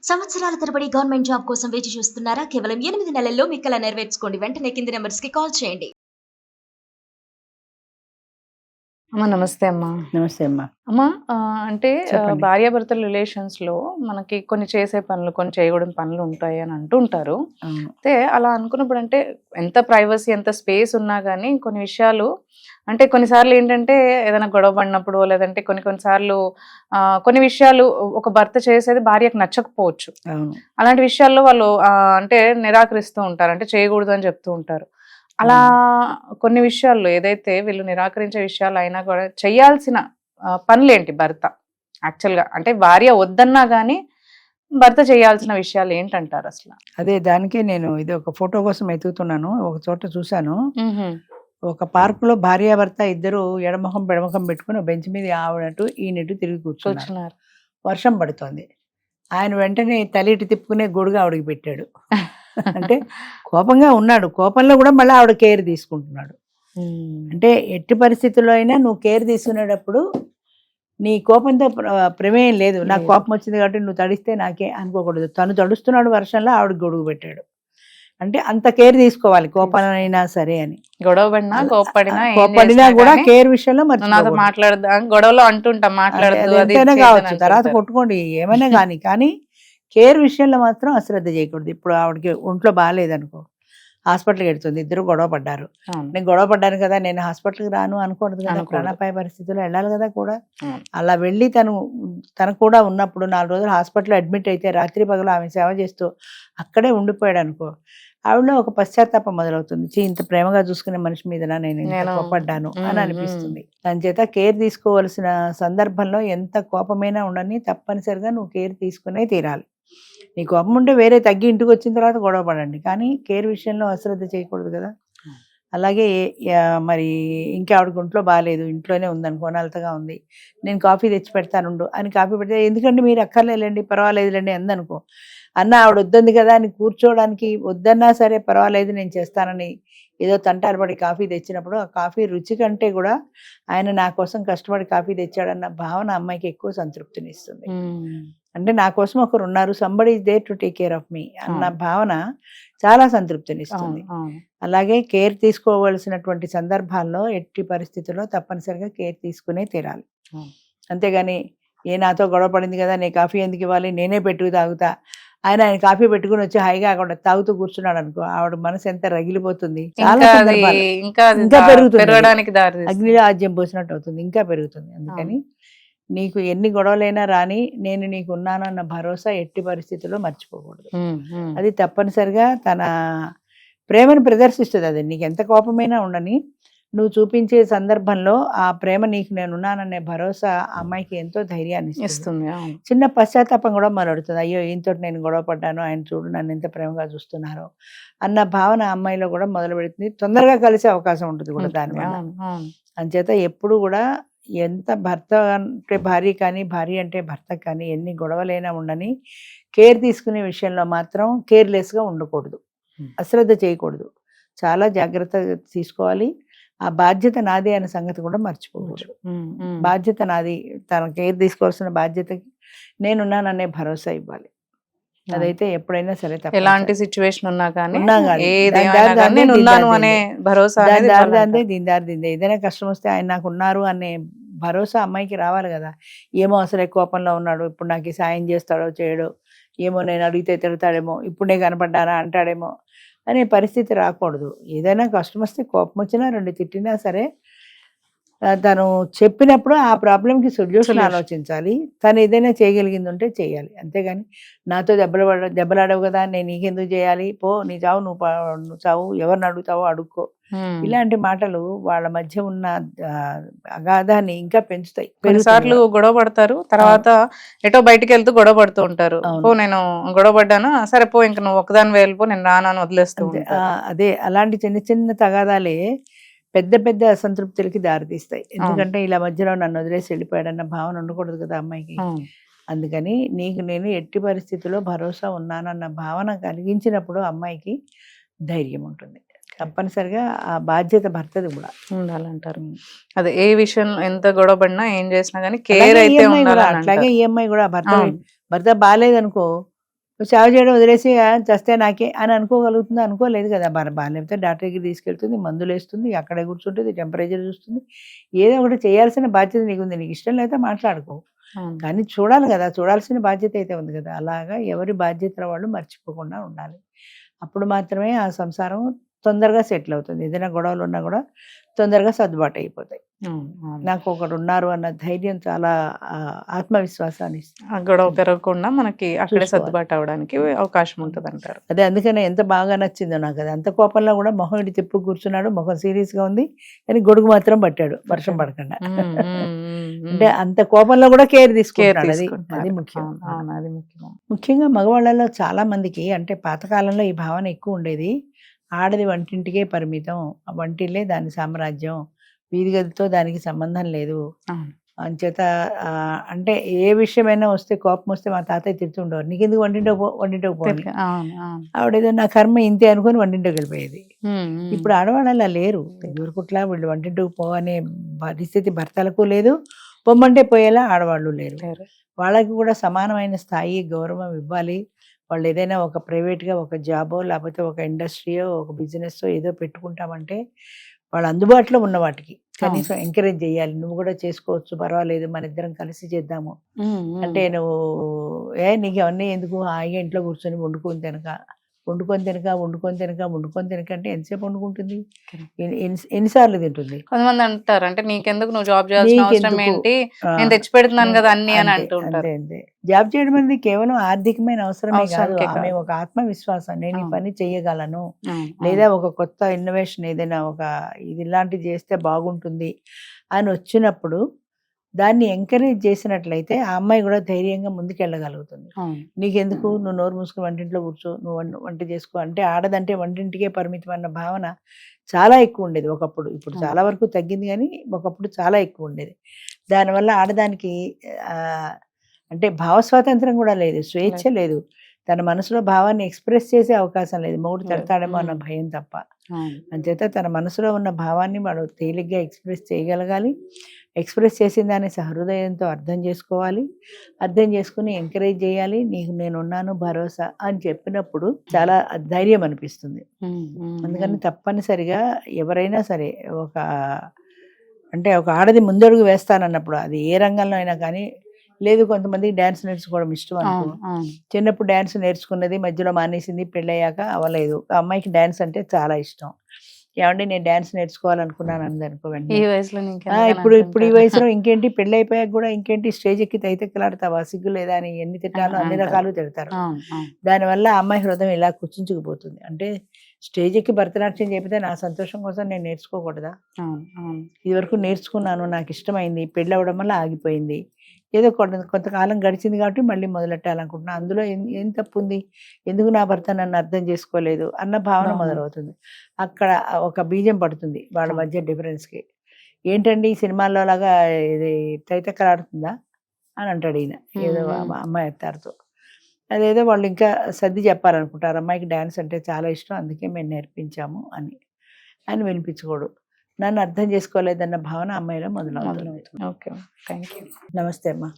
సంవత్సరాల తరబడి government job కోసం వేచి చూస్తున్నారా? కేవలం 8 నెలల్లో మీ కల నెరవేర్చుకోండి. వెంటనే కింది నంబర్స్‌కి కాల్ చేయండి. అమ్మ నమస్తే అమ్మా. నమస్తే అమ్మా. అమ్మా అంటే చెప్పండి. భార్యాభర్తల రిలేషన్స్‌లో మనకి కొన్ని చేసే పనులు, కొన్ని చేయకూడని పనులు ఉంటాయి అని అంటుంటారు. అవును. అయితే అలా అనుకున్నప్పుడు అంటే ఎంత ప్రైవసీ, ఎంత స్పేస్ ఉన్నా గానీ కొన్ని విషయాలు అంటే కొన్నిసార్లు ఏంటంటే ఏదైనా గొడవ పడినప్పుడు లేదంటే కొన్ని సార్లు కొన్ని విషయాలు ఒక భర్త చేసేది భార్యకు నచ్చకపోవచ్చు. అవును. అలాంటి విషయాల్లో వాళ్ళు అంటే నిరాకరిస్తూ ఉంటారు. అంటే చేయకూడదు అని చెప్తూ ఉంటారు. అలా కొన్ని విషయాల్లో ఏదైతే వీళ్ళు నిరాకరించే విషయాలు అయినా కూడా చేయాల్సిన పనులేంటి భర్త యాక్చువల్గా? అంటే భార్య వద్దన్నా గానీ భర్త చేయాల్సిన విషయాలు ఏంటంటారు అసలు? అదే దానికే నేను ఇది ఒక ఫోటో కోసం ఎతుకుతున్నాను. ఒక చోట చూశాను. ఒక పార్కులో భార్యాభర్త ఇద్దరు ఎడమొహం పెడమొహం పెట్టుకుని బెంచ్ మీద ఆవిడటు ఈయనటు తిరిగి కూర్చున్నారు. వర్షం పడుతోంది. ఆయన వెంటనే తల ఇటు తిప్పుకునే గొడుగు ఆవిడకి పెట్టాడు. అంటే కోపంగా ఉన్నాడు. కోపంలో కూడా మళ్ళీ ఆవిడ కేర్ తీసుకుంటున్నాడు. అంటే ఎట్టి పరిస్థితుల్లో అయినా నువ్వు కేర్ తీసుకునేటప్పుడు నీ కోపంతో ప్రమేయం లేదు. నాకు కోపం వచ్చింది కాబట్టి నువ్వు తడిస్తే నాకే అనుకోకూడదు. తను తడుస్తున్నాడు వర్షంలో, ఆవిడ గొడుగు పెట్టాడు. అంటే అంత కేర్ తీసుకోవాలి కోపమైనా సరే అని. గొడవ పడినా కోపడినా కూడా కేర్ విషయంలో నాతో మాట్లాడదా, గొడవలో అంటుంటా మాట్లాడదు కావచ్చు, తర్వాత కొట్టుకోండి ఏమైనా కానీ కేర్ విషయంలో మాత్రం అశ్రద్ధ చేయకూడదు. ఇప్పుడు ఆవిడకి ఒంట్లో బాగాలేదనుకో, హాస్పిటల్కి వెళ్తుంది, ఇద్దరు గొడవ పడ్డారు. నేను గొడవ పడ్డాను కదా, నేను హాస్పిటల్కి రాను అనకూడదు కదా. ప్రాణాపాయ పరిస్థితుల్లో వెళ్ళాలి కదా కూడా. అలా వెళ్ళి తను కూడా ఉన్నప్పుడు 4 రోజులు హాస్పిటల్లో అడ్మిట్ అయితే రాత్రి పగలు ఆమె సేవ చేస్తూ అక్కడే ఉండిపోయాడు అనుకో, ఆవిడలో ఒక పశ్చాత్తాపం మొదలవుతుంది. ఇంత ప్రేమగా చూసుకునే మనిషి మీద నేను కోపడ్డాను అని అనిపిస్తుంది. దాని చేత కేర్ తీసుకోవాల్సిన సందర్భంలో ఎంత కోపమైనా ఉండని తప్పనిసరిగా నువ్వు కేర్ తీసుకునే తీరాలి. నీ కోపం ఉంటే వేరే తగ్గి ఇంటికి వచ్చిన తర్వాత గొడవ పడండి, కానీ కేర్ విషయంలో అశ్రద్ధ చేయకూడదు కదా. అలాగే మరి ఇంకా ఆవిడకి ఒంట్లో బాగాలేదు, ఇంట్లోనే ఉందనుకో, నలతగా ఉంది, నేను కాఫీ తెచ్చి పెడతానుండు అని కాఫీ పెడితే ఎందుకంటే మీరు అక్కర్లేదండి పర్వాలేదులేండి అందనుకో, అన్న ఆవిడ వద్దంది కదా అని కూర్చోవడానికి, వద్దన్నా సరే పర్వాలేదు నేను చేస్తానని ఏదో తంటాలు పడి కాఫీ తెచ్చినప్పుడు ఆ కాఫీ రుచి కంటే కూడా ఆయన నా కోసం కష్టపడి కాఫీ తెచ్చాడన్న భావన అమ్మాయికి ఎక్కువ సంతృప్తిని ఇస్తుంది. అంటే నా కోసం ఒకరు ఉన్నారు, somebody is there to take care of me అన్న భావన చాలా సంతృప్తిని ఇస్తుంది. అలాగే కేర్ తీసుకోవలసినటువంటి సందర్భాల్లో ఎట్టి పరిస్థితుల్లో తప్పనిసరిగా కేర్ తీసుకునే తీరాలి. అంతేగాని నాతో గొడవ పడింది కదా, నేను కాఫీ ఎందుకు ఇవ్వాలి, నేనే పెట్టుకు తాగుతా, ఆయన కాఫీ పెట్టుకుని వచ్చి హాయిగా అక్కడ తాగుతూ కూర్చున్నాడు అనుకో, ఆవిడ మనసు ఎంత రగిలిపోతుంది, చాలా ఇంకా పెరుగుతుంది, అగ్నిలో ఆజ్యం పోసినట్టు అవుతుంది, ఇంకా పెరుగుతుంది. అందుకని నీకు ఎన్ని గొడవలైనా రాని నేను నీకు ఉన్నానన్న భరోసా ఎట్టి పరిస్థితుల్లో మర్చిపోకూడదు. అది తప్పనిసరిగా తన ప్రేమను ప్రదర్శిస్తుంది. అది నీకు ఎంత కోపమైనా ఉండని నువ్వు చూపించే సందర్భంలో ఆ ప్రేమ నీకు నేనున్నాననే భరోసా అమ్మాయికి ఎంతో ధైర్యాన్ని ఇస్తుంది. చిన్న పశ్చాత్తాపం కూడా మొదలెడుతుంది. అయ్యో ఈయనతో నేను గొడవ పడ్డాను, ఆయన చూడు నన్ను ఎంత ప్రేమగా చూస్తున్నారు అన్న భావన అమ్మాయిలో కూడా మొదలు పెడుతుంది. తొందరగా కలిసే అవకాశం ఉంటుంది కూడా దానివల్ల. అంచేత ఎప్పుడు కూడా ఎంత భర్త అంటే భార్య కానీ, భార్య అంటే భర్త కానీ ఎన్ని గొడవలైనా ఉండని కేర్ తీసుకునే విషయంలో మాత్రం కేర్లెస్గా ఉండకూడదు, అశ్రద్ధ చేయకూడదు, చాలా జాగ్రత్తగా తీసుకోవాలి. ఆ బాధ్యత నాదే అనే సంగతి కూడా మర్చిపోవచ్చు. బాధ్యత నాది, తన కేర్ తీసుకోవాల్సిన బాధ్యతకి నేనున్నాననే భరోసా ఇవ్వాలి. అదైతే ఎప్పుడైనా సరే ఎలాంటి సిచ్యువేషన్ ఉన్నా కానీ దీందే ఏదైనా కష్టం వస్తే ఆయన నాకు ఉన్నారు అనే భరోసా అమ్మాయికి రావాలి కదా. ఏమో అసలే కోపంలో ఉన్నాడు, ఇప్పుడు నాకు సాయం చేస్తాడో చేయడో, ఏమో నేను అడిగితే తిడతాడేమో, ఇప్పుడే కనపడ్డానా అంటాడేమో అనే పరిస్థితి రాకూడదు. ఏదైనా కష్టం వస్తే కోపం వచ్చినా 2 తిట్టినా సరే తను చెప్పినప్పుడు ఆ ప్రాబ్లంకి సొల్యూషన్ ఆలోచించాలి. తను ఏదైనా చేయగలిగింది ఉంటే చేయాలి. అంతేగాని నాతో దెబ్బలాడవు కదా, నేను నీకెందుకు చేయాలి, పో నీ చావు నువ్వు చావు, ఎవరిని అడుగుతావో అడుక్కో, ఇలాంటి మాటలు వాళ్ళ మధ్య ఉన్న అగాధాన్ని ఇంకా పెంచుతాయి. కొన్నిసార్లు గొడవ పడతారు, తర్వాత ఎటో బయటికి వెళ్తూ గొడవ పడుతూ ఉంటారు. పో నేను గొడవ పడ్డాను, సరే పో ఇంక నువ్వు ఒకదాని వెళ్ళిపో, నేను రాను వదిలేస్తూ. అదే అలాంటి చిన్న చిన్న తగాదాలే పెద్ద పెద్ద అసంతృప్తులకి దారితీస్తాయి. ఎందుకంటే ఇలా మధ్యలో నన్ను వదిలేసి వెళ్ళిపోయాడన్న భావన ఉండకూడదు కదా అమ్మాయికి. అందుకని నీకు నేను ఎట్టి పరిస్థితుల్లో భరోసా ఉన్నానన్న భావన కలిగించినప్పుడు అమ్మాయికి ధైర్యం ఉంటుంది. తప్పనిసరిగా ఆ బాధ్యత భర్తది కూడా ఉండాలంటారు. అదే ఏ విషయం ఎంత గొడవ పడినా ఏం చేసినా కానీ కేర్ అయితే ఉండాలి. అట్లాగే ఈ అమ్మాయి కూడా భర్త బాగాలేదనుకో, సేవ చేయడం వదిలేసి చస్తే నాకే అని అనుకోగలుగుతుందో అనుకోలేదు కదా. బాగాలేకపోతే డాక్టర్కి తీసుకెళ్తుంది, మందులు వేస్తుంది, అక్కడే కూర్చుంటుంది, టెంపరేచర్ చూస్తుంది. ఏదో ఒకటి చేయాల్సిన బాధ్యత నీకుంది. నీకు ఇష్టం లేకపోతే మాట్లాడుకో, కానీ చూడాలి కదా, చూడాల్సిన బాధ్యత అయితే ఉంది కదా. అలాగా ఎవరి బాధ్యతల వాళ్ళు మర్చిపోకుండా ఉండాలి. అప్పుడు మాత్రమే ఆ సంసారం తొందరగా సెటిల్ అవుతుంది. ఏదైనా గొడవలు ఉన్నా కూడా తొందరగా సర్దుబాటు అయిపోతాయి. నాకు ఒకరు ఉన్నారు అన్న ధైర్యం చాలా ఆత్మవిశ్వాసాన్ని ఇస్తుంది. ఆ గొడవ పెరగకుండా మనకి అక్కడే చూసుకోవాలి. సర్దుబాటు అవడానికి అవకాశం ఉంటుంది అంటారు. అదే అందుకనే ఎంత బాగా నచ్చిందో నాకు అది. అంత కోపంలో కూడా మొహం ఇటు తిప్పు కూర్చున్నాడు, మొహం సీరియస్గా ఉంది, కానీ గొడుగు మాత్రం పట్టాడు వర్షం పడకుండా. అంటే అంత కోపంలో కూడా కేర్ తీసుకుంటాడు. అది ముఖ్యం. అది ముఖ్యం. ముఖ్యంగా మగవాళ్ళలో చాలా మందికి అంటే పాతకాలంలో ఈ భావన ఎక్కువ ఉండేది. ఆడది వంటింటికే పరిమితం, ఆ వంటిల్లే దాని సామ్రాజ్యం, వీధి గదితో దానికి సంబంధం లేదు. అంచేత అంటే ఏ విషయమైనా వస్తే కోపం వస్తే మా తాతయ్య తిడుతుండేవారు, నీకెందుకు వంటింటికి పోని. ఆవిడేదో నా కర్మ ఇంతే అనుకుని వంటింటికి వెళ్ళిపోయేది. ఇప్పుడు ఆడవాళ్ళు అలా లేరు. ఇదివరకుట్లా వీళ్ళు వంటింటికి పోవనే పరిస్థితి భర్తలకు లేదు, పొమ్మంటే పోయేలా ఆడవాళ్ళు లేరు. వాళ్ళకి కూడా సమానమైన స్థాయి గౌరవం ఇవ్వాలి. వాళ్ళు ఏదైనా ఒక ప్రైవేట్గా ఒక జాబో లేకపోతే ఒక ఇండస్ట్రీయో ఒక బిజినెస్ ఏదో పెట్టుకుంటామంటే వాళ్ళు అందుబాటులో ఉన్న వాటికి కనీసం ఎంకరేజ్ చేయాలి. నువ్వు కూడా చేసుకోవచ్చు, పర్వాలేదు, మన ఇద్దరం కలిసి చేద్దాము. అంటే నువ్వు నీకు అవన్నీ ఎందుకు, హాయిగా ఇంట్లో కూర్చొని వండుకొని తినక అంటే ఎంతసేపు వండుకుంటుంది, ఎన్నిసార్లు తింటుంది. కొంతమంది అంటారు, అంటే నీకెందుకు, నువ్వు జాబ్ చేయాల్సిన అవసరం ఏంటి, నేను తెచ్చి పెడుతున్నాను కదా అన్ని అని అంటుంటారు. అంతే జాబ్ చేయడం అనేది కేవలం ఆర్థికమైన అవసరమే కాదు, ఆమె ఒక ఆత్మవిశ్వాసం, నేను ఈ పని చెయ్యగలను, లేదా ఒక కొత్త ఇన్నోవేషన్ ఏదైనా ఒక ఇది ఇలాంటివి చేస్తే బాగుంటుంది అని వచ్చినప్పుడు దాన్ని ఎంకరేజ్ చేసినట్లయితే ఆ అమ్మాయి కూడా ధైర్యంగా ముందుకెళ్ళగలుగుతుంది. నీకెందుకు, నువ్వు నోరు మూసుకుని వంటింట్లో కూర్చో, నువ్వు వంట చేసుకో అంటే, ఆడదంటే వంటింటికే పరిమితం అన్న భావన చాలా ఎక్కువ ఉండేది ఒకప్పుడు. ఇప్పుడు చాలా వరకు తగ్గింది, కానీ ఒకప్పుడు చాలా ఎక్కువ ఉండేది. దానివల్ల ఆడదానికి అంటే భావ స్వాతంత్రం కూడా లేదు, స్వేచ్ఛ లేదు, తన మనసులో భావాన్ని ఎక్స్ప్రెస్ చేసే అవకాశం లేదు, మొగుడు తిడతాడేమో అన్న భయం తప్ప. అంచేత తన మనసులో ఉన్న భావాన్ని వాడు తేలిగ్గా ఎక్స్ప్రెస్ చేయగలగాలి. ఎక్స్ప్రెస్ చేసిన దాన్ని సహృదయంతో అర్థం చేసుకోవాలి. అర్థం చేసుకుని ఎంకరేజ్ చేయాలి. నీకు నేనున్నాను, భరోసా అని చెప్పినప్పుడు చాలా ధైర్యం అనిపిస్తుంది. అందుకని తప్పనిసరిగా ఎవరైనా సరే ఒక ఆడది ముందడుగు వేస్తానన్నప్పుడు, అది ఏ రంగంలో అయినా కానీ, లేదు కొంతమంది డ్యాన్స్ నేర్చుకోవడం ఇష్టం అనుకో, చిన్నప్పుడు డ్యాన్స్ నేర్చుకున్నది మధ్యలో మానేసింది, పెళ్ళయ్యాక అవ్వలేదు. ఆ అమ్మాయికి డ్యాన్స్ అంటే చాలా ఇష్టం. ఏమంటే నేను డ్యాన్స్ నేర్చుకోవాలనుకున్నాను అందనుకో వెంటనే, ఇప్పుడు ఈ వయసులో ఇంకేంటి, పెళ్ళి అయిపోయాక కూడా ఇంకేంటి స్టేజ్ ఎక్కి తైతెక్కలాడతావా, సిగ్గు లేదా అని ఎన్ని తిట్టాలో అన్ని రకాలు తిడతారు. దానివల్ల అమ్మాయి హృదయం ఇలా కుచించుకుపోతుంది. అంటే స్టేజ్ ఎక్కి భరతనాట్యం చెబితే నా సంతోషం కోసం నేను నేర్చుకోకూడదా, ఇదివరకు నేర్చుకున్నాను, నాకు ఇష్టమైంది, పెళ్ళి అవ్వడం వల్ల ఆగిపోయింది, ఏదో కొంతకాలం గడిచింది కాబట్టి మళ్ళీ మొదలెట్టాలనుకుంటున్నా, అందులో ఏం తప్పు ఉంది, ఎందుకు నా భర్త నన్ను అర్థం చేసుకోలేదు అన్న భావన మొదలవుతుంది. అక్కడ ఒక బీజం పడుతుంది వాళ్ళ మధ్య డిఫరెన్స్కి. ఏంటండి ఈ సినిమాల్లో లాగా ఇది తైతక్కలాడుతుందా అని అంటాడు ఈయన ఏదో అమ్మాయి అత్తారితో. అదేదో వాళ్ళు ఇంకా సర్ది చెప్పాలనుకుంటారు, అమ్మాయికి డ్యాన్స్ అంటే చాలా ఇష్టం, అందుకే మేము నేర్పించాము అని వినిపించుకోడు. నన్ను అర్థం చేసుకోలేదన్న భావన అమ్మాయిలో మొదలవుతుంది. Okay, thank you. నమస్తే అమ్మా.